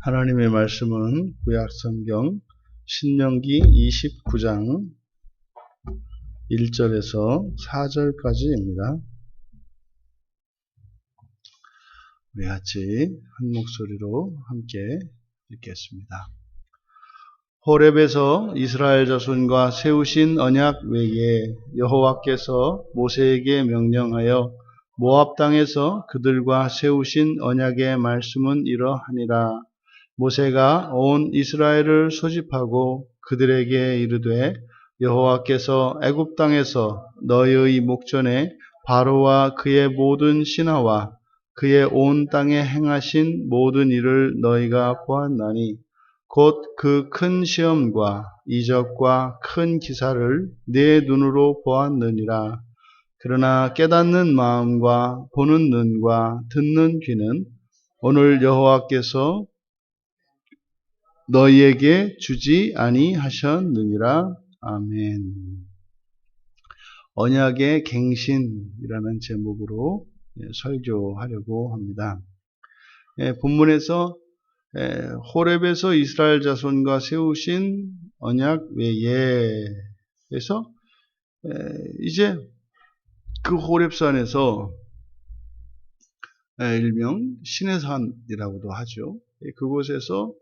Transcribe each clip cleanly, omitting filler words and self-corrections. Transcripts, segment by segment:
하나님의 말씀은 구약성경 신명기 29장 1절에서 4절까지입니다. 우리 같이 한 목소리로 함께 읽겠습니다. 호렙에서 이스라엘 자손과 세우신 언약 외에 여호와께서 모세에게 명령하여 모압 땅에서 그들과 세우신 언약의 말씀은 이러하니라. 모세가 온 이스라엘을 소집하고 그들에게 이르되 여호와께서 애굽 땅에서 너희의 목전에 바로와 그의 모든 신하와 그의 온 땅에 행하신 모든 일을 너희가 보았나니 곧 그 큰 시험과 이적과 큰 기사를 내 눈으로 보았느니라. 그러나 깨닫는 마음과 보는 눈과 듣는 귀는 오늘 여호와께서 너희에게 주지 아니하셨느니라. 아멘. 언약의 갱신이라는 제목으로 설교하려고 합니다. 본문에서 호렙에서 이스라엘 자손과 세우신 언약 외에에서 이제 그 호렙산에서 일명 신의 산이라고도 하죠. 그곳에서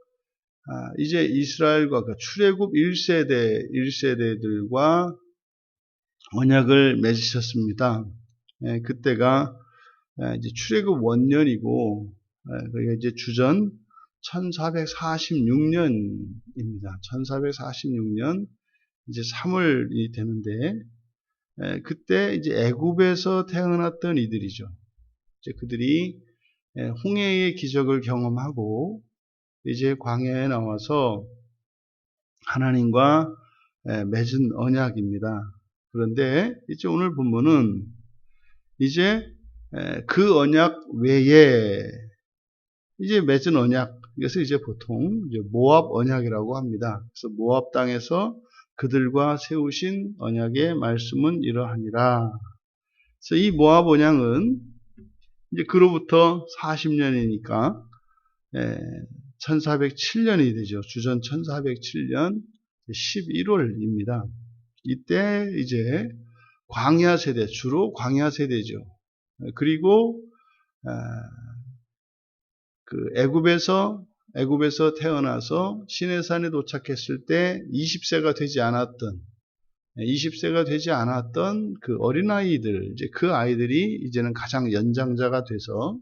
이제 이스라엘과 그 출애굽 1세대들과 언약을 맺으셨습니다. 그때가 이제 출애굽 원년이고, 그게 이제 주전 1446년입니다. 1446년 이제 3월이 되는데, 그때 이제 애굽에서 태어났던 이들이죠. 이제 그들이 홍해의 기적을 경험하고 이제 광야에 나와서 하나님과 맺은 언약입니다. 그런데 이제 오늘 본문은 이제 그 언약 외에 이제 맺은 언약, 이것을 이제 보통 이제 모압 언약이라고 합니다. 그래서 모압 땅에서 그들과 세우신 언약의 말씀은 이러하니라. 그래서 이 모압 언약은 이제 그로부터 40년이니까 1407년이 되죠. 주전 1407년 11월입니다. 이때 이제 광야 세대, 주로 광야 세대죠. 그리고 그 애굽에서 태어나서 시내산에 도착했을 때 20세가 되지 않았던 그 어린아이들, 이제 그 아이들이 이제는 가장 연장자가 돼서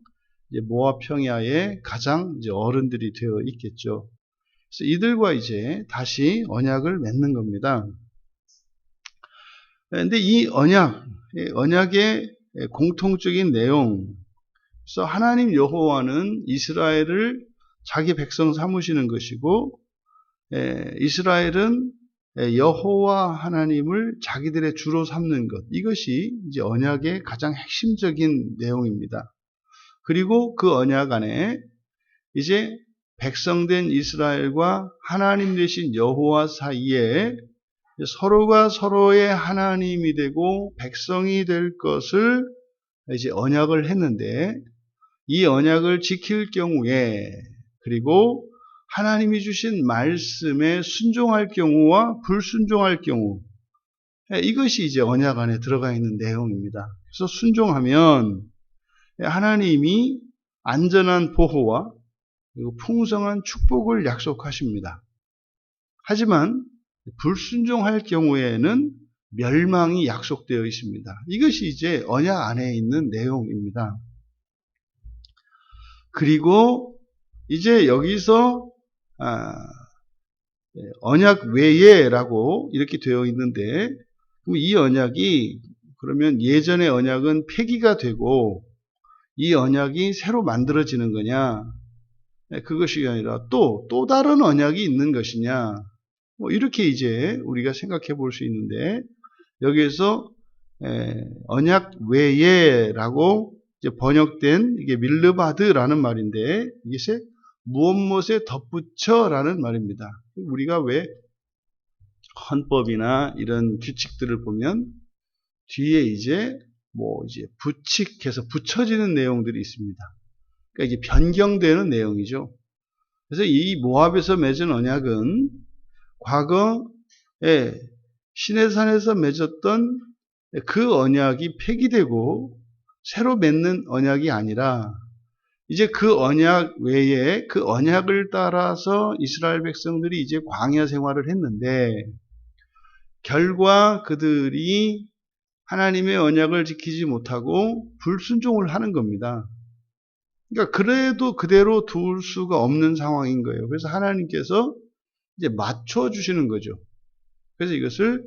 이제 모압 평야의 가장 이제 어른들이 되어 있겠죠. 그래서 이들과 이제 다시 언약을 맺는 겁니다. 그런데 이 언약의 공통적인 내용, 그래서 하나님 여호와는 이스라엘을 자기 백성 삼으시는 것이고, 이스라엘은 여호와 하나님을 자기들의 주로 삼는 것, 이것이 이제 언약의 가장 핵심적인 내용입니다. 그리고 그 언약 안에 이제 백성된 이스라엘과 하나님 되신 여호와 사이에 서로가 서로의 하나님이 되고 백성이 될 것을 이제 언약을 했는데, 이 언약을 지킬 경우에, 그리고 하나님이 주신 말씀에 순종할 경우와 불순종할 경우, 이것이 이제 언약 안에 들어가 있는 내용입니다. 그래서 순종하면 하나님이 안전한 보호와 그리고 풍성한 축복을 약속하십니다. 하지만 불순종할 경우에는 멸망이 약속되어 있습니다. 이것이 이제 언약 안에 있는 내용입니다. 그리고 이제 여기서 언약 외에라고 이렇게 되어 있는데, 그럼 이 언약이, 그러면 예전의 언약은 폐기가 되고 이 언약이 새로 만들어지는 거냐, 그것이 아니라 또 다른 언약이 있는 것이냐, 뭐 이렇게 이제 우리가 생각해 볼 수 있는데, 여기에서 언약 외에라고 이제 번역된 이게 밀르바드라는 말인데, 이것에 무엇무엇에 덧붙여라는 말입니다. 우리가 왜 헌법이나 이런 규칙들을 보면 뒤에 이제 붙여지는 내용들이 있습니다. 그러니까 이게 변경되는 내용이죠. 그래서 이 모압에서 맺은 언약은 과거에 시내산에서 맺었던 그 언약이 폐기되고 새로 맺는 언약이 아니라 이제 그 언약 외에 그 언약을 따라서 이스라엘 백성들이 이제 광야 생활을 했는데 결과 그들이 하나님의 언약을 지키지 못하고 불순종을 하는 겁니다. 그러니까 그래도 그대로 둘 수가 없는 상황인 거예요. 그래서 하나님께서 이제 맞춰 주시는 거죠. 그래서 이것을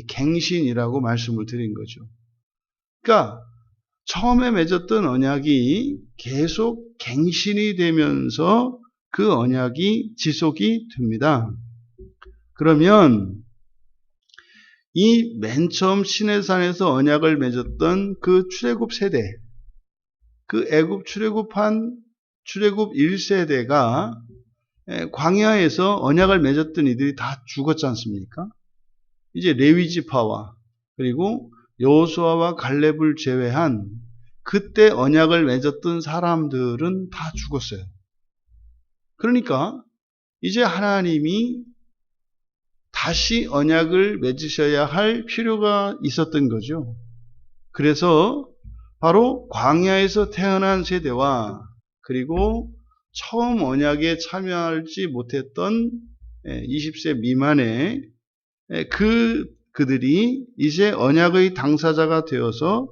갱신이라고 말씀을 드린 거죠. 그러니까 처음에 맺었던 언약이 계속 갱신이 되면서 그 언약이 지속이 됩니다. 그러면 이 맨 처음 시내산에서 언약을 맺었던 그 출애굽 세대, 그 애굽 출애굽한 출애굽 1세대가 광야에서 언약을 맺었던 이들이 다 죽었지 않습니까? 이제 레위 지파와 그리고 여호수아와 갈렙을 제외한 그때 언약을 맺었던 사람들은 다 죽었어요. 그러니까 이제 하나님이 다시 언약을 맺으셔야 할 필요가 있었던 거죠. 그래서 바로 광야에서 태어난 세대와 그리고 처음 언약에 참여하지 못했던 20세 미만의 그들이 이제 언약의 당사자가 되어서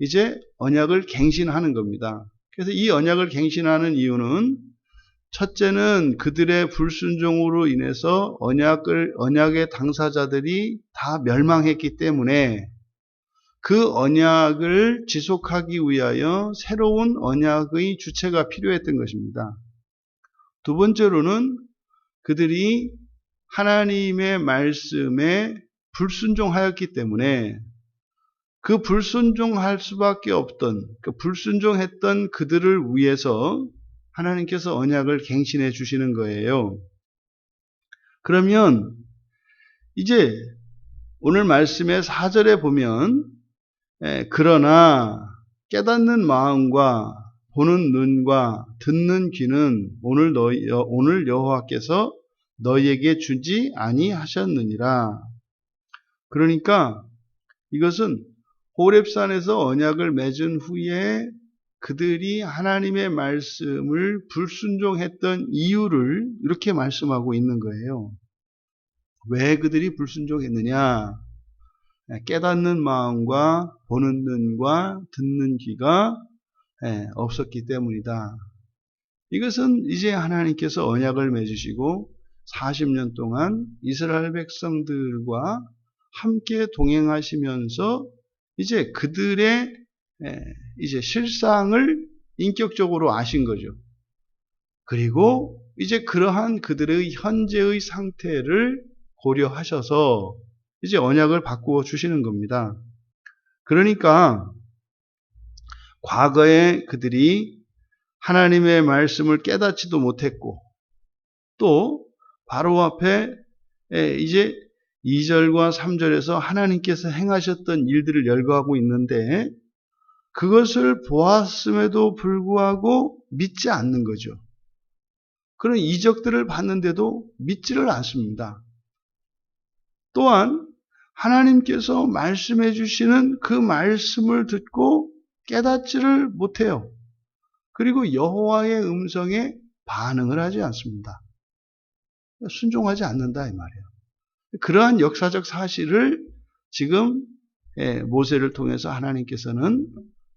이제 언약을 갱신하는 겁니다. 그래서 이 언약을 갱신하는 이유는 첫째는 그들의 불순종으로 인해서 언약의 당사자들이 다 멸망했기 때문에 그 언약을 지속하기 위하여 새로운 언약의 주체가 필요했던 것입니다. 두 번째로는 그들이 하나님의 말씀에 불순종하였기 때문에 그 불순종할 수밖에 없던, 그 불순종했던 그들을 위해서 하나님께서 언약을 갱신해 주시는 거예요. 그러면 이제 오늘 말씀의 4절에 보면 그러나 깨닫는 마음과 보는 눈과 듣는 귀는 오늘 여호와께서 너희에게 주지 아니하셨느니라. 그러니까 이것은 호렙산에서 언약을 맺은 후에 그들이 하나님의 말씀을 불순종했던 이유를 이렇게 말씀하고 있는 거예요. 왜 그들이 불순종했느냐? 깨닫는 마음과 보는 눈과 듣는 귀가 없었기 때문이다. 이것은 이제 하나님께서 언약을 맺으시고 40년 동안 이스라엘 백성들과 함께 동행하시면서 이제 그들의 이제 실상을 인격적으로 아신 거죠. 그리고 이제 그러한 그들의 현재의 상태를 고려하셔서 이제 언약을 바꾸어 주시는 겁니다. 그러니까 과거에 그들이 하나님의 말씀을 깨닫지도 못했고 또 바로 앞에 이제 2절과 3절에서 하나님께서 행하셨던 일들을 열거하고 있는데 그것을 보았음에도 불구하고 믿지 않는 거죠. 그런 이적들을 봤는데도 믿지를 않습니다. 또한 하나님께서 말씀해 주시는 그 말씀을 듣고 깨닫지를 못해요. 그리고 여호와의 음성에 반응을 하지 않습니다. 순종하지 않는다 이 말이에요. 그러한 역사적 사실을 지금 모세를 통해서 하나님께서는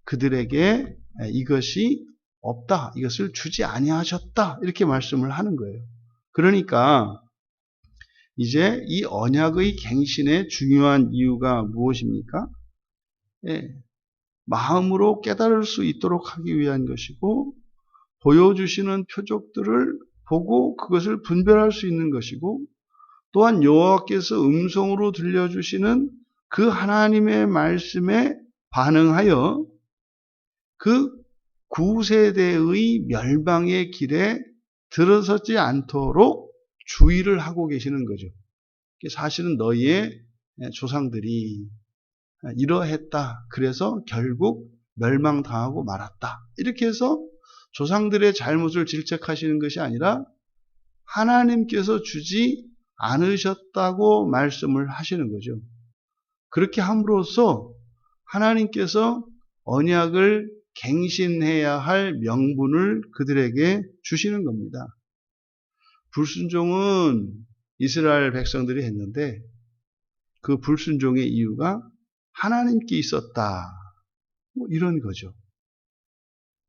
그들에게 이것이 없다, 이것을 주지 아니하셨다 이렇게 말씀을 하는 거예요. 그러니까 이제 이 언약의 갱신의 중요한 이유가 무엇입니까? 마음으로 깨달을 수 있도록 하기 위한 것이고 보여주시는 표적들을 보고 그것을 분별할 수 있는 것이고 또한 여호와께서 음성으로 들려주시는 그 하나님의 말씀에 반응하여 그 구세대의 멸망의 길에 들어서지 않도록 주의를 하고 계시는 거죠. 사실은 너희의 조상들이 이러했다. 그래서 결국 멸망당하고 말았다. 이렇게 해서 조상들의 잘못을 질책하시는 것이 아니라 하나님께서 주지 않으셨다고 말씀을 하시는 거죠. 그렇게 함으로써 하나님께서 언약을 갱신해야 할 명분을 그들에게 주시는 겁니다. 불순종은 이스라엘 백성들이 했는데 그 불순종의 이유가 하나님께 있었다. 뭐 이런 거죠.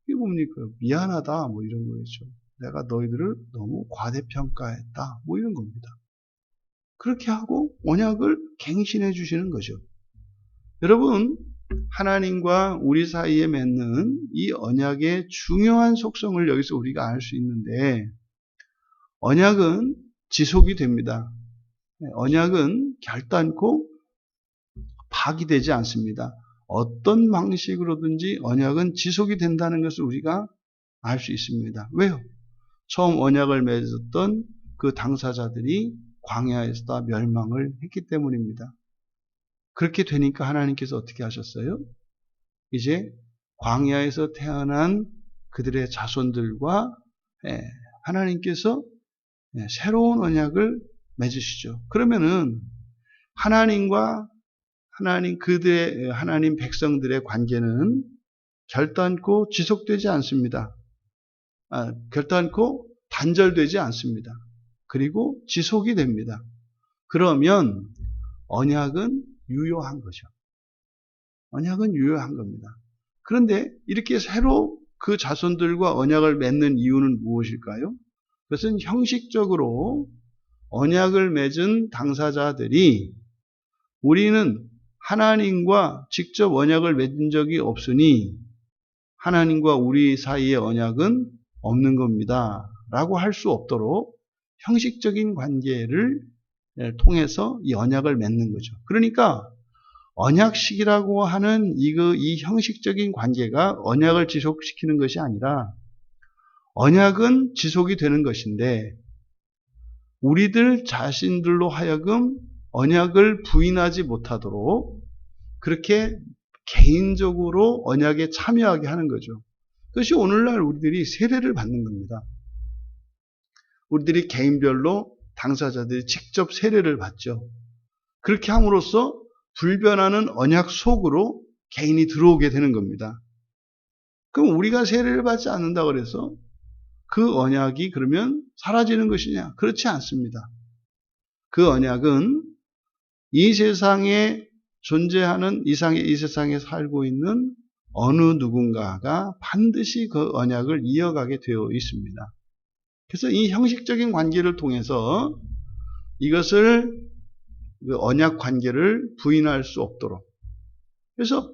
이게 뭡니까? 미안하다. 뭐 이런 거겠죠. 내가 너희들을 너무 과대평가했다. 뭐 이런 겁니다. 그렇게 하고 언약을 갱신해 주시는 거죠. 여러분, 하나님과 우리 사이에 맺는 이 언약의 중요한 속성을 여기서 우리가 알 수 있는데, 언약은 지속이 됩니다. 언약은 결단코 파기되지 않습니다. 어떤 방식으로든지 언약은 지속이 된다는 것을 우리가 알 수 있습니다. 왜요? 처음 언약을 맺었던 그 당사자들이 광야에서 다 멸망을 했기 때문입니다. 그렇게 되니까 하나님께서 어떻게 하셨어요? 이제 광야에서 태어난 그들의 자손들과 하나님께서 새로운 언약을 맺으시죠. 그러면은 하나님과 하나님 백성들의 관계는 결단코 지속되지 않습니다. 결단코 단절되지 않습니다. 그리고 지속이 됩니다. 그러면 언약은 유효한 거죠. 언약은 유효한 겁니다. 그런데 이렇게 새로 그 자손들과 언약을 맺는 이유는 무엇일까요? 그것은 형식적으로 언약을 맺은 당사자들이 우리는 하나님과 직접 언약을 맺은 적이 없으니 하나님과 우리 사이의 언약은 없는 겁니다. 라고 할 수 없도록 형식적인 관계를 통해서 이 언약을 맺는 거죠. 그러니까 언약식이라고 하는 이 형식적인 관계가 언약을 지속시키는 것이 아니라 언약은 지속이 되는 것인데 우리들 자신들로 하여금 언약을 부인하지 못하도록 그렇게 개인적으로 언약에 참여하게 하는 거죠. 그것이 오늘날 우리들이 세례를 받는 겁니다. 우리들이 개인별로 당사자들이 직접 세례를 받죠. 그렇게 함으로써 불변하는 언약 속으로 개인이 들어오게 되는 겁니다. 그럼 우리가 세례를 받지 않는다고 해서 그 언약이 그러면 사라지는 것이냐? 그렇지 않습니다. 그 언약은 이 세상에 존재하는 이 세상에 살고 있는 어느 누군가가 반드시 그 언약을 이어가게 되어 있습니다. 그래서 이 형식적인 관계를 통해서 이것을 그 언약 관계를 부인할 수 없도록 그래서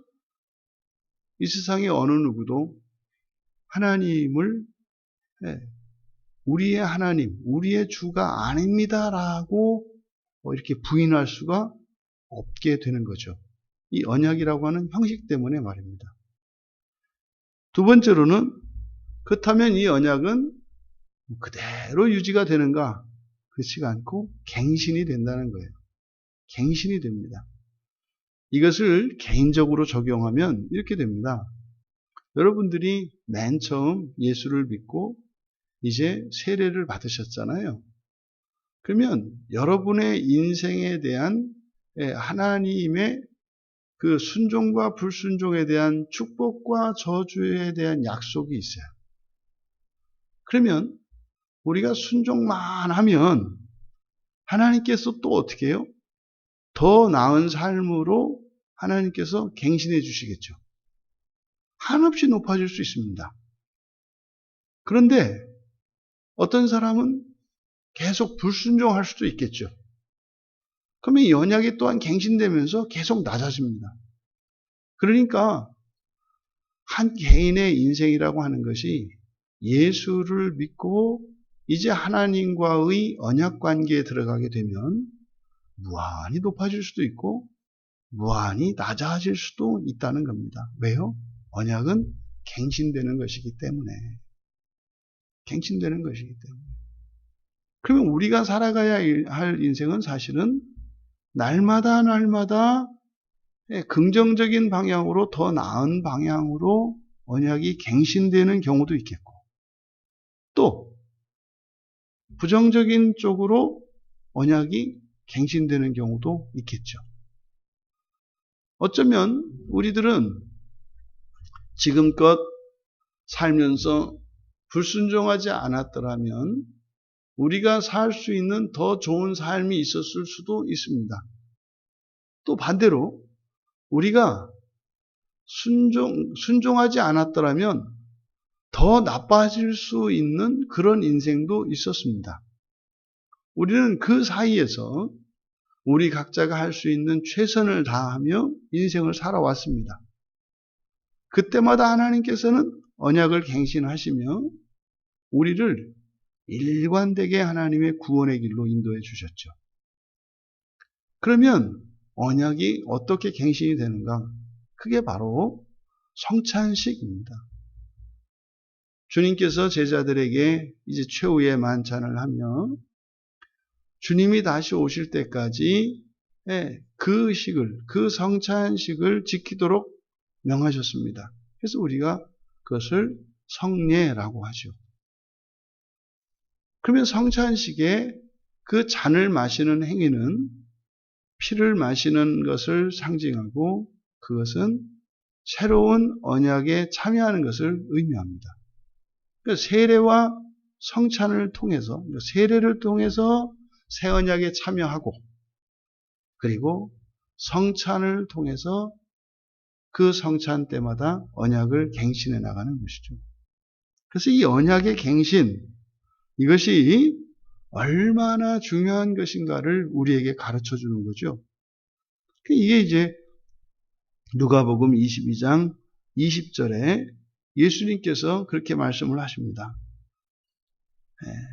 이 세상의 어느 누구도 하나님을 우리의 하나님, 우리의 주가 아닙니다라고 이렇게 부인할 수가 없게 되는 거죠. 이 언약이라고 하는 형식 때문에 말입니다. 두 번째로는 그렇다면 이 언약은 그대로 유지가 되는가? 그렇지가 않고 갱신이 된다는 거예요. 갱신이 됩니다. 이것을 개인적으로 적용하면 이렇게 됩니다. 여러분들이 맨 처음 예수를 믿고 이제 세례를 받으셨잖아요. 그러면 여러분의 인생에 대한 하나님의 그 순종과 불순종에 대한 축복과 저주에 대한 약속이 있어요. 그러면 우리가 순종만 하면 하나님께서 또 어떻게 해요? 더 나은 삶으로 하나님께서 갱신해 주시겠죠. 한없이 높아질 수 있습니다. 그런데 어떤 사람은 계속 불순종할 수도 있겠죠. 그러면 이 언약이 또한 갱신되면서 계속 낮아집니다. 그러니까 한 개인의 인생이라고 하는 것이 예수를 믿고 이제 하나님과의 언약 관계에 들어가게 되면 무한히 높아질 수도 있고 무한히 낮아질 수도 있다는 겁니다. 왜요? 언약은 갱신되는 것이기 때문에. 갱신되는 것이기 때문에. 그러면 우리가 살아가야 할 인생은 사실은 날마다 긍정적인 방향으로 더 나은 방향으로 언약이 갱신되는 경우도 있겠고 또 부정적인 쪽으로 언약이 갱신되는 경우도 있겠죠. 어쩌면 우리들은 지금껏 살면서 불순종하지 않았더라면 우리가 살 수 있는 더 좋은 삶이 있었을 수도 있습니다. 또 반대로 우리가 순종하지 않았더라면 더 나빠질 수 있는 그런 인생도 있었습니다. 우리는 그 사이에서 우리 각자가 할 수 있는 최선을 다하며 인생을 살아왔습니다. 그때마다 하나님께서는 언약을 갱신하시며 우리를 일관되게 하나님의 구원의 길로 인도해 주셨죠. 그러면 언약이 어떻게 갱신이 되는가? 그게 바로 성찬식입니다. 주님께서 제자들에게 이제 최후의 만찬을 하며 주님이 다시 오실 때까지 그 성찬식을 지키도록 명하셨습니다. 그래서 우리가 그것을 성례라고 하죠. 그러면 성찬식에 그 잔을 마시는 행위는 피를 마시는 것을 상징하고 그것은 새로운 언약에 참여하는 것을 의미합니다. 그러니까 세례와 성찬을 통해서, 세례를 통해서 새 언약에 참여하고 그리고 성찬을 통해서 그 성찬 때마다 언약을 갱신해 나가는 것이죠. 그래서 이 언약의 갱신, 이것이 얼마나 중요한 것인가를 우리에게 가르쳐 주는 거죠. 이게 이제 누가복음 22장 20절에 예수님께서 그렇게 말씀을 하십니다.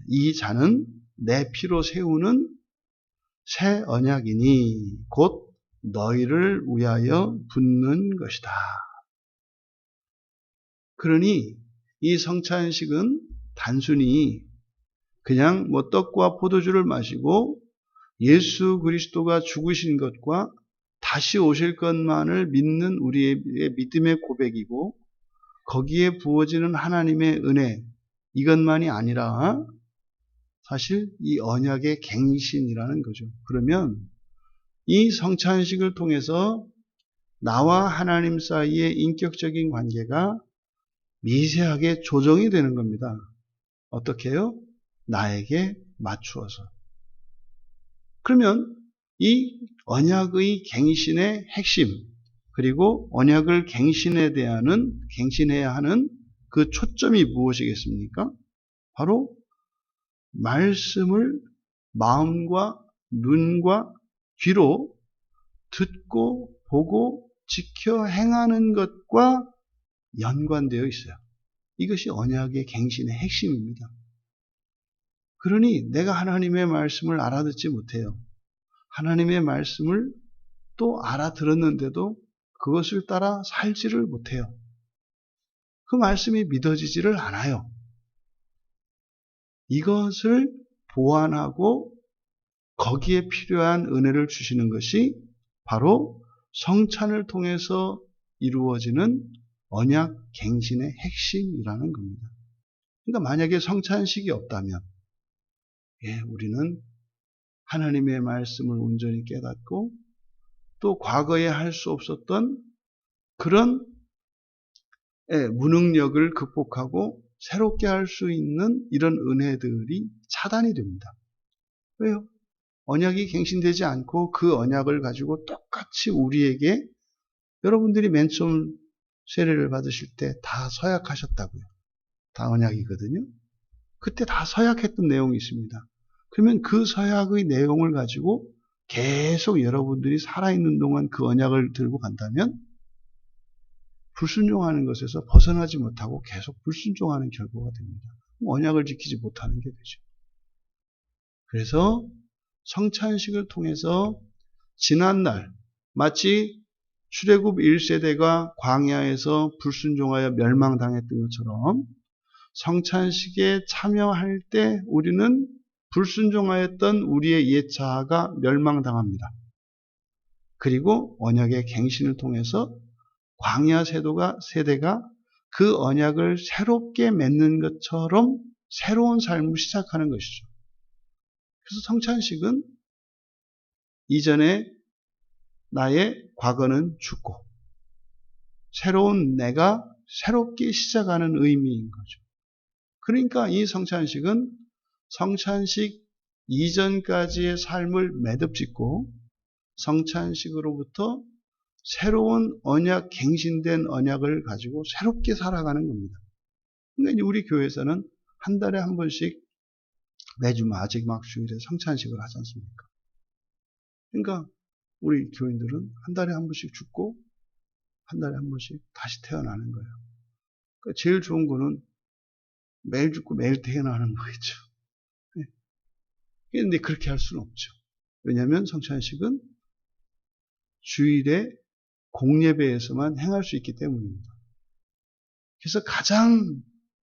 이 잔은 내 피로 세우는 새 언약이니 곧 너희를 위하여 붓는 것이다. 그러니 이 성찬식은 단순히 그냥 떡과 포도주를 마시고 예수 그리스도가 죽으신 것과 다시 오실 것만을 믿는 우리의 믿음의 고백이고 거기에 부어지는 하나님의 은혜, 이것만이 아니라 사실 이 언약의 갱신이라는 거죠. 그러면 이 성찬식을 통해서 나와 하나님 사이의 인격적인 관계가 미세하게 조정이 되는 겁니다. 어떻게 해요? 나에게 맞추어서. 그러면 이 언약의 갱신의 핵심, 그리고 언약을 갱신해야 하는 그 초점이 무엇이겠습니까? 바로 말씀을 마음과 눈과 귀로 듣고 보고 지켜 행하는 것과 연관되어 있어요. 이것이 언약의 갱신의 핵심입니다. 그러니 내가 하나님의 말씀을 알아듣지 못해요. 하나님의 말씀을 또 알아들었는데도 그것을 따라 살지를 못해요. 그 말씀이 믿어지지를 않아요. 이것을 보완하고 거기에 필요한 은혜를 주시는 것이 바로 성찬을 통해서 이루어지는 언약 갱신의 핵심이라는 겁니다. 그러니까 만약에 성찬식이 없다면 우리는 하나님의 말씀을 온전히 깨닫고 또 과거에 할 수 없었던 그런 무능력을 극복하고 새롭게 할 수 있는 이런 은혜들이 차단이 됩니다. 왜요? 언약이 갱신되지 않고 그 언약을 가지고 똑같이 우리에게 여러분들이 맨 처음 세례를 받으실 때 다 서약하셨다고요. 다 언약이거든요. 그때 다 서약했던 내용이 있습니다. 그러면 그 서약의 내용을 가지고 계속 여러분들이 살아있는 동안 그 언약을 들고 간다면 불순종하는 것에서 벗어나지 못하고 계속 불순종하는 결과가 됩니다. 언약을 지키지 못하는 게 되죠. 그래서 성찬식을 통해서 지난날 마치 출애굽 1세대가 광야에서 불순종하여 멸망당했던 것처럼 성찬식에 참여할 때 우리는 불순종하였던 우리의 옛자아가 멸망당합니다. 그리고 언약의 갱신을 통해서 광야 세대가 그 언약을 새롭게 맺는 것처럼 새로운 삶을 시작하는 것이죠. 그래서 성찬식은 이전에 나의 과거는 죽고 새로운 내가 새롭게 시작하는 의미인 거죠. 그러니까 이 성찬식은 성찬식 이전까지의 삶을 매듭짓고 성찬식으로부터 새로운 언약, 갱신된 언약을 가지고 새롭게 살아가는 겁니다. 그러니까 우리 교회에서는 한 달에 한 번씩 매주 마지막 주일에 성찬식을 하지 않습니까? 그러니까 우리 교인들은 한 달에 한 번씩 죽고 한 달에 한 번씩 다시 태어나는 거예요. 그러니까 제일 좋은 거는 매일 죽고 매일 태어나는 거겠죠. 그런데 그렇게 할 수는 없죠. 왜냐하면 성찬식은 주일에 공예배에서만 행할 수 있기 때문입니다. 그래서 가장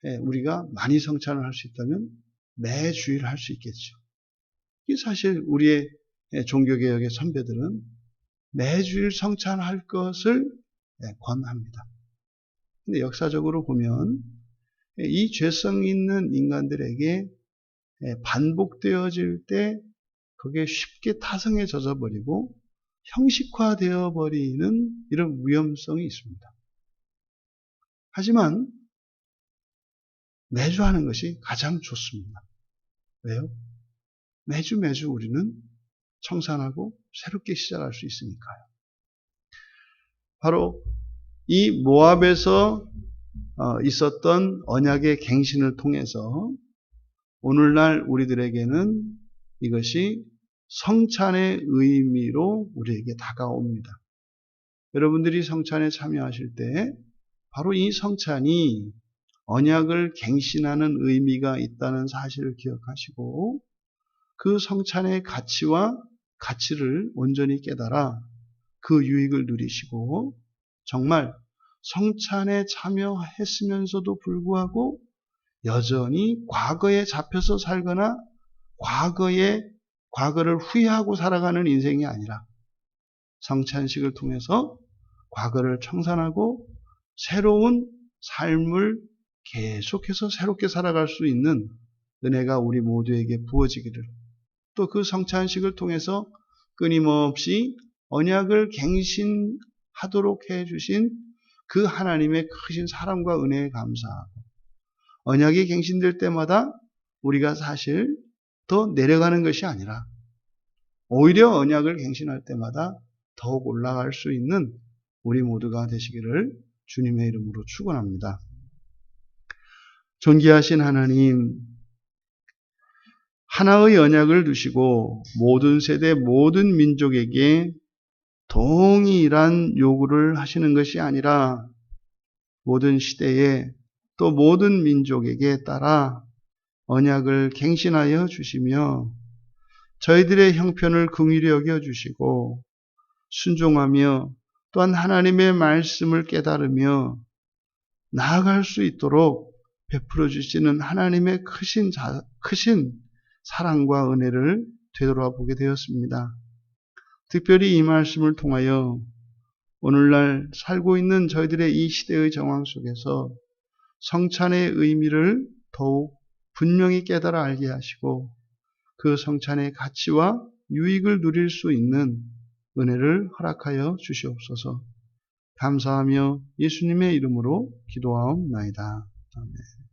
우리가 많이 성찬을 할 수 있다면 매주일 할 수 있겠죠. 이게 사실 우리의 종교개혁의 선배들은 매주일 성찬할 것을 권합니다. 근데 역사적으로 보면 이 죄성 있는 인간들에게 반복되어질 때 그게 쉽게 타성에 젖어버리고 형식화되어 버리는 이런 위험성이 있습니다. 하지만 매주 하는 것이 가장 좋습니다. 왜요? 매주 우리는 청산하고 새롭게 시작할 수 있으니까요. 바로 이 모압에서 있었던 언약의 갱신을 통해서 오늘날 우리들에게는 이것이 성찬의 의미로 우리에게 다가옵니다. 여러분들이 성찬에 참여하실 때 바로 이 성찬이 언약을 갱신하는 의미가 있다는 사실을 기억하시고 그 성찬의 가치를 온전히 깨달아 그 유익을 누리시고 정말 성찬에 참여했으면서도 불구하고 여전히 과거에 잡혀서 살거나 과거를 후회하고 살아가는 인생이 아니라 성찬식을 통해서 과거를 청산하고 새로운 삶을 계속해서 새롭게 살아갈 수 있는 은혜가 우리 모두에게 부어지기를, 또 그 성찬식을 통해서 끊임없이 언약을 갱신하도록 해주신 그 하나님의 크신 사랑과 은혜에 감사하고, 언약이 갱신될 때마다 우리가 사실 더 내려가는 것이 아니라 오히려 언약을 갱신할 때마다 더욱 올라갈 수 있는 우리 모두가 되시기를 주님의 이름으로 축원합니다. 존귀하신 하나님, 하나의 언약을 두시고 모든 세대 모든 민족에게 동일한 요구를 하시는 것이 아니라 모든 시대에 또 모든 민족에게 따라 언약을 갱신하여 주시며 저희들의 형편을 긍휼히 여겨주시고 순종하며 또한 하나님의 말씀을 깨달으며 나아갈 수 있도록 베풀어 주시는 하나님의 크신 사랑과 은혜를 되돌아보게 되었습니다. 특별히 이 말씀을 통하여 오늘날 살고 있는 저희들의 이 시대의 정황 속에서 성찬의 의미를 더욱 분명히 깨달아 알게 하시고 그 성찬의 가치와 유익을 누릴 수 있는 은혜를 허락하여 주시옵소서. 감사하며 예수님의 이름으로 기도하옵나이다. 아멘.